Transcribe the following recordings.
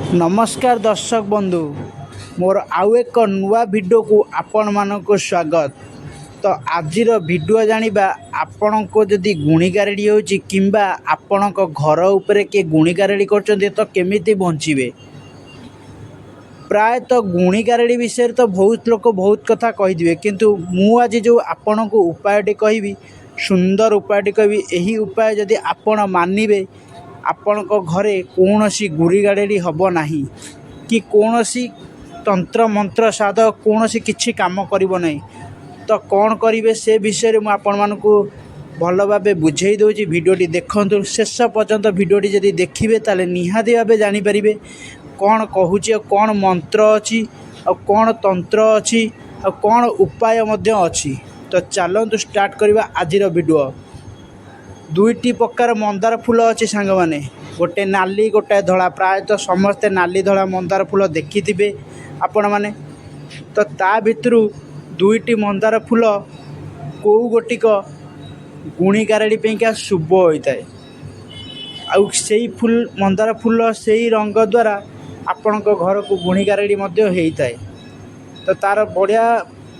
नमस्कार दर्शक बंधु मोर आउ एक नुआ वीडियो को आपण मानक स्वागत। तो आज वीडियो जानिबा आपण को जदि गुणिगारेडी होची किंबा आपण को घर उपरे के गुणिगारेडी करचंती तो केमिति बंचिबे। प्राय तो गुणिगारेडी विषय तो बहुत लोक बहुत कथा कहिदिबे, किंतु मु आज जो आपण को उपायटी कहबी सुंदर उपायटी कहबी, एही उपाय जदि आपण मानिबे आपण को घरे कौन सी गुणिगारेडी हब नाही कि कौन सी तंत्र मंत्र साध कौन सी किछि काम करिवो नाही। तो कौन करिवे से विषय में आपण मानकु भल भाबे बुझेई दोची। वीडियोटी देखंतु शेष पर्यंत। वीडियोटी जदि देखिबे ताले निहाती भाबे जानि परिबे कौन कहूची और कौन मंत्र अछि और कौन तंत्र अछि और कौन उपाय मध्य अछि। तो चलंतु स्टार्ट करबा आजिर वीडियो। दुईटी प्रकार मंदार फूल अच्छी सांग माने, गोटे नाली गोटे धला। प्रायतः समस्ते नाली धला मंदार फूल देखिथिबे आपण माने। तो ता भितरु दुईटी मंदार फूल को गोटिक गुणिगारेडी पेंका शुभ होता है। आउ सेई फूल मंदार फूल सेई रंग द्वारा आपण घर को गुणिगारेडी मध्य होता है। तो तार बढ़िया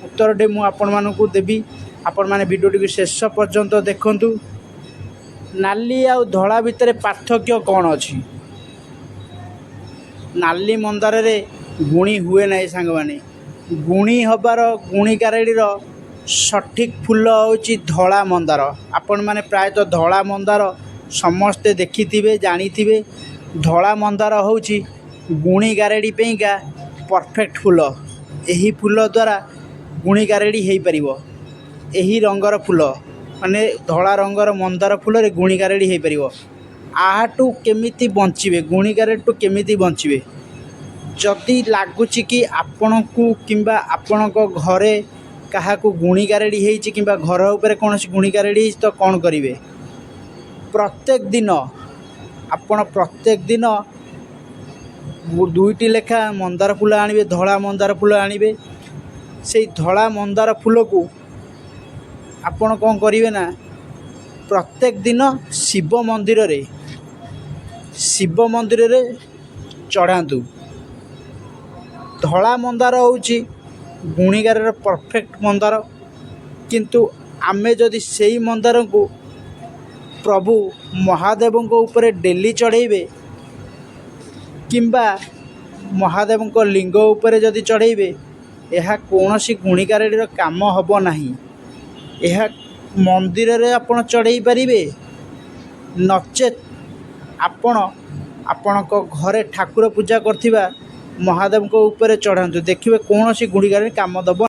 उत्तरटे मु आपण मानकु देबी। आपण माने वीडियोटी को शेष पर्यंत देखंतु। नाली आउ धला भितर पार्थक्य कौन अछि? नाली मंदार रे गुणी हुए नहीं सांग माने। गुणी हबार गुणिगारेडीर सठिक फूल होची धला मंदार। आपण माने प्रायतः धला मंदार समस्ते देखिथिबे जानिथिबे। धला मंदार होची गुणिगारेडी पेंका परफेक्ट फूल। एही फूल द्वारा गुणिगारेडी हेई परिबो। एही रंगर फूल माने धला रंगर मंदार फूल रे गुणिगारेडी हेई परिबो। आहाटू केमिति बंचिबे, गुणिगारेडी केमिति बंचिबे? जदि लागुची कि आपणकू किंबा आपणको घरे काहाकू गुणिगारेडी हेइची किंबा घर उपरे कोनोसी गुणिगारेडी हेइची तो कोन करिवे? प्रत्येक दिन आपण प्रत्येक दिन दुईटी लेखा मंदार फूल आनिबे, धला मंदार फूल आनिबे। सेई धला मंदार फूल को आपण कौन करिवे ना, प्रत्येक दिन शिव मंदिर रे चढ़ातु। धला मंदार होची गुणिगारेर परफेक्ट मंदार, किंतु आमे जदि सेई मंदार को प्रभु महादेव को ऊपर डेली चढ़ेबे किंबा महादेव को लिंग ऊपर जदि चढ़ेबे, यह कौन सी गुणिगारेडीर काम हब नाही। यह मंदिर रे आपण चढ़ाई पारिबे, नचेत आपण को घरे ठाकुर पूजा करथिबा महादेव को ऊपर चढ़ातु। देखिबे कौन सी गुणिगारेडी काम दब।